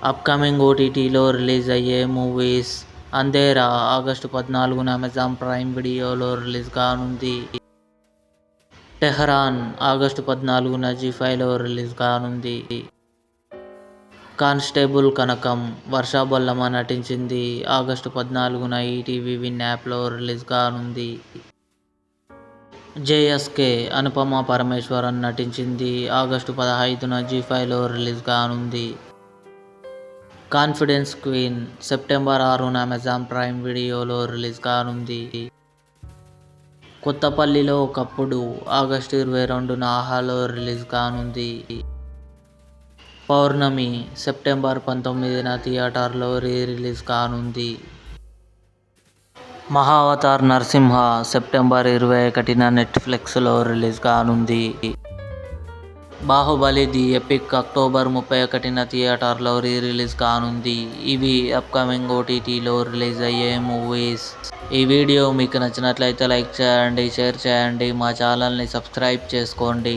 Upcoming ఓటీటీలో release అయ్యే movies. 'Andhera' August 14న అమెజాన్ ప్రైమ్ వీడియోలో రిలీజ్ కానుంది. 'టెహరాన్' ఆగస్టు 14న జీ5లో రిలీజ్ కానుంది. 'కానిస్టేబుల్ కనకం' వర్ష బొల్లమ్మ నటించింది. ఆగస్టు 14న ఈటీవీ విన్ యాప్లో రిలీజ్ కానుంది. 'జేఎస్కే' అనుపమ పరమేశ్వరన్ నటించింది. ఆగస్టు 15న జీ5లో రిలీజ్ కానుంది. 'కాన్ఫిడెన్స్ క్వీన్' సెప్టెంబర్ 6న అమెజాన్ ప్రైమ్ వీడియోలో రిలీజ్ కానుంది. 'కొత్తపల్లిలో ఒకప్పుడు' ఆగస్టు 22న ఆహాలో రిలీజ్ కానుంది. 'పౌర్ణమి' సెప్టెంబర్ 19న థియేటర్లో రిలీజ్ కానుంది. 'మహావతార్ నరసింహ' సెప్టెంబర్ 21న నెట్ఫ్లిక్స్లో రిలీజ్ కానుంది. 'బాహుబలి ది ఎపిక్' అక్టోబర్ 31న థియేటర్లో రిలీజ్ కానుంది. ఇవి అప్కమింగ్ ఓటీటీలో రిలీజ్ అయ్యే మూవీస్. ఈ వీడియో మీకు నచ్చినట్లయితే లైక్ చేయండి, షేర్ చేయండి, మా ఛానల్ని సబ్స్క్రైబ్ చేసుకోండి.